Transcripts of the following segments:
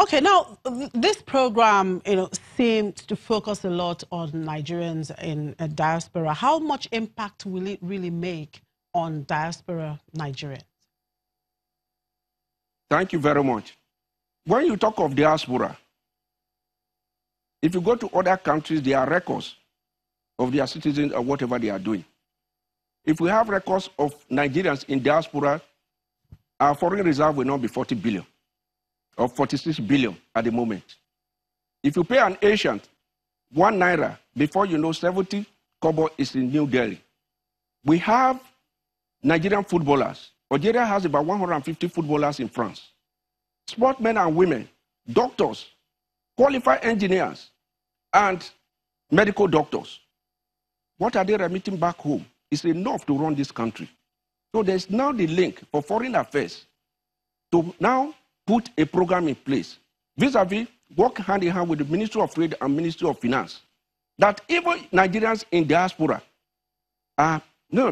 Okay, now this program, seems to focus a lot on Nigerians in diaspora. How much impact will it really make on diaspora Nigerians? Thank you very much. When you talk of diaspora, if you go to other countries, there are records of their citizens or whatever they are doing. If we have records of Nigerians in diaspora, our foreign reserve will not be 40 billion or 46 billion at the moment. If you pay an Asian 1 naira, before you know 70 kobo is in New Delhi. We have Nigerian footballers. Algeria has about 150 footballers in France. Sportsmen and women, doctors, qualified engineers, and medical doctors. What are they remitting back home? It's enough to run this country. So there's now the link for foreign affairs to now put a program in place, vis-a-vis work hand in hand with the Ministry of Trade and Ministry of Finance, that even Nigerians in diaspora are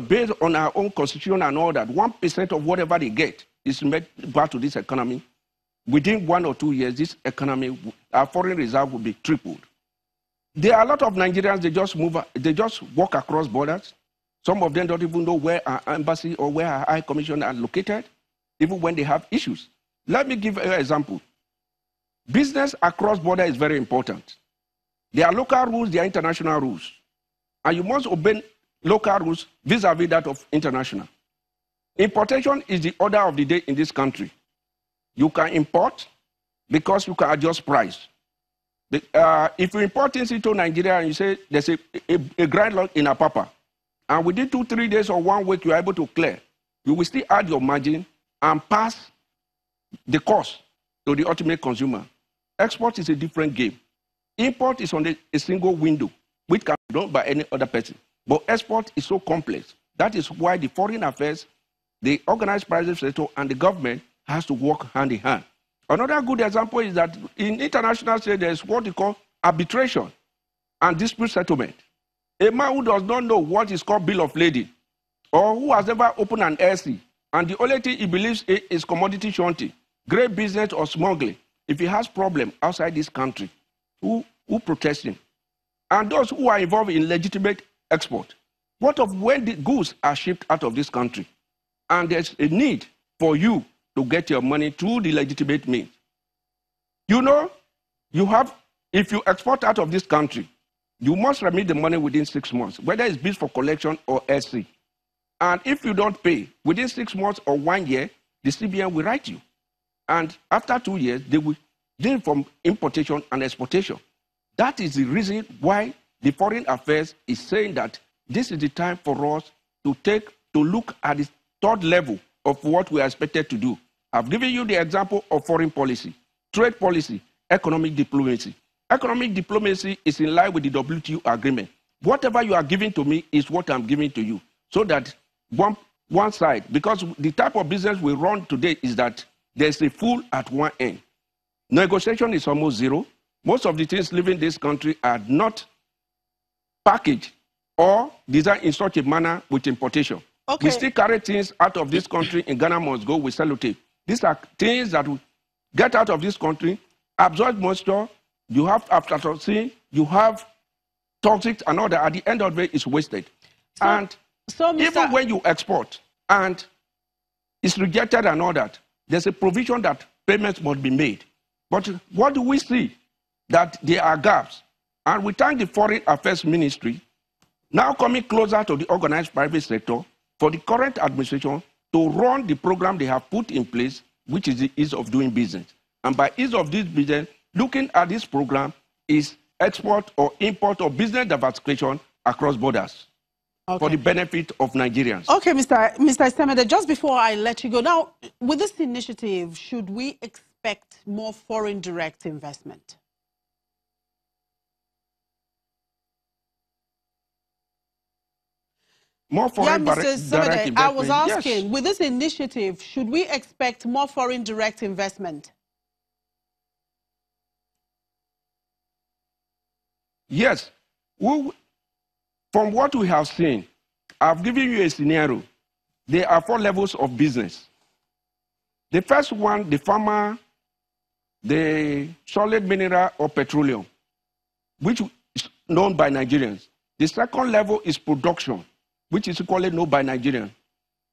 based on our own constitution and all that, 1% of whatever they get is made back to this economy. Within 1 or 2 years, this economy, our foreign reserve will be tripled. There are a lot of Nigerians, they just walk across borders. Some of them don't even know where our embassy or where our high commission are located, even when they have issues. Let me give you an example. Business across border is very important. There are local rules, there are international rules. And you must obey local rules vis-a-vis that of international. Importation is the order of the day in this country. You can import because you can adjust price. If you import things into Nigeria and you say there's a grind lot in Apapa, and within 2-3 days or 1 week you are able to clear, you will still add your margin and pass the cost to the ultimate consumer. Export is a different game. Import is on a single window, which can be done by any other person. But export is so complex. That is why the foreign affairs, the organized private sector, and the government has to work hand in hand. Another good example is that in international trade, there is what we call arbitration and dispute settlement. A man who does not know what is called bill of lading, or who has never opened an LC, and the only thing he believes is commodity shunting, great business or smuggling, if he has problem outside this country, who protects him? And those who are involved in legitimate export, what of when the goods are shipped out of this country? And there's a need for you to get your money through the legitimate means. You know, if you export out of this country, you must remit the money within 6 months, whether it's bills for collection or SC. And if you don't pay, within 6 months or 1 year, the CBN will write you. And after 2 years, they will deal from importation and exportation. That is the reason why the Foreign Affairs is saying that this is the time for us to look at the third level of what we are expected to do. I've given you the example of foreign policy, trade policy, economic diplomacy. Economic diplomacy is in line with the WTO agreement. Whatever you are giving to me is what I'm giving to you. So that one side, because the type of business we run today is that there's a fool at one end. Negotiation is almost zero. Most of the things leaving this country are not packaged or designed in such a manner with importation. Okay. We still carry things out of this country. In Ghana must go with sellotape. These are things that we get out of this country, absorb moisture, you have aflatoxin, you have toxics, and all that. At the end of the day, it's wasted. Even when you export and it's rejected and all that, there's a provision that payments must be made. But what do we see? That there are gaps. And we thank the Foreign Affairs Ministry, now coming closer to the organized private sector, for the current administration to run the program they have put in place, which is the ease of doing business. And by ease of this business, looking at this program is export or import or business diversification across borders. Okay. For the benefit of Nigerians. Okay, Mr. Semede, just before I let you go, now, with this initiative, should we expect more foreign direct investment? More foreign direct investment. I was asking, yes. With this initiative, should we expect more foreign direct investment? Yes. From what we have seen, I've given you a scenario. There are 4 levels of business. The first one, the farmer the solid mineral or petroleum, which is known by Nigerians. The second level is production, which is equally known by Nigerians.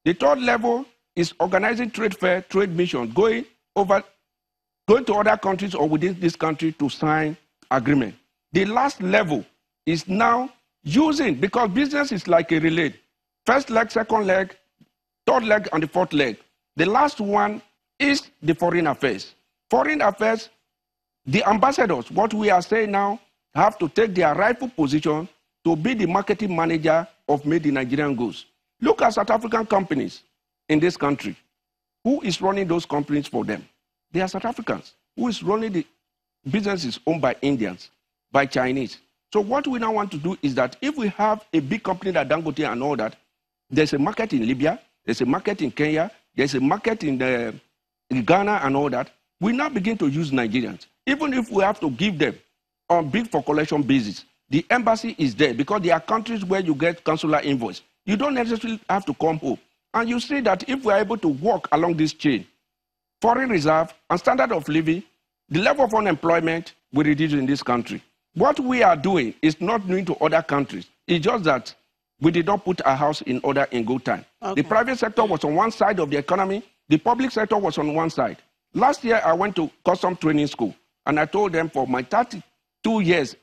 The third level is organizing trade fair, trade missions, going to other countries or within this country to sign agreement. The last level is now using, because business is like a relay. First leg, second leg, third leg, and the fourth leg. The last one is the foreign affairs. Foreign affairs, the ambassadors, what we are saying now, have to take their rightful position to be the marketing manager of made in Nigerian goods. Look at South African companies in this country. Who is running those companies for them? They are South Africans. Who is running the businesses owned by Indians, by Chinese? So what we now want to do is that if we have a big company like Dangote and all that, there's a market in Libya, there's a market in Kenya, there's a market in Ghana and all that. We now begin to use Nigerians. Even if we have to give them on bid for collection basis, the embassy is there because there are countries where you get consular invoice. You don't necessarily have to come home. And you see that if we are able to walk along this chain, foreign reserve and standard of living, the level of unemployment will reduce in this country. What we are doing is not doing to other countries. It's just that we did not put our house in order in good time. Okay. The private sector was on one side of the economy. The public sector was on one side. Last year, I went to custom training school, and I told them for my 32 years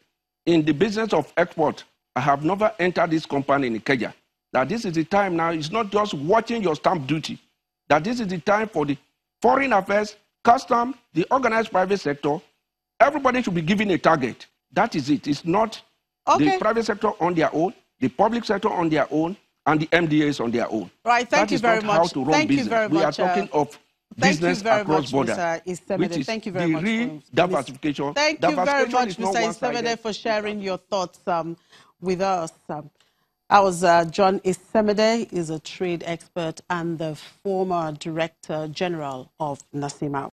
in the business of export, I have never entered this company in Ikeja. That this is the time now. It's not just watching your stamp duty. That this is the time for the foreign affairs, custom, the organized private sector. Everybody should be given a target. That is it. It's not the private sector on their own, the public sector on their own, and the MDAs on their own. Right. Thank you very much. How to run business. You very much. We are talking of business across borders, which is thank you very much, diversification. Thank you very much, Mr. Isemede, for sharing your thoughts with us. I was John Isemede, is a trade expert and the former Director General of NASIMA.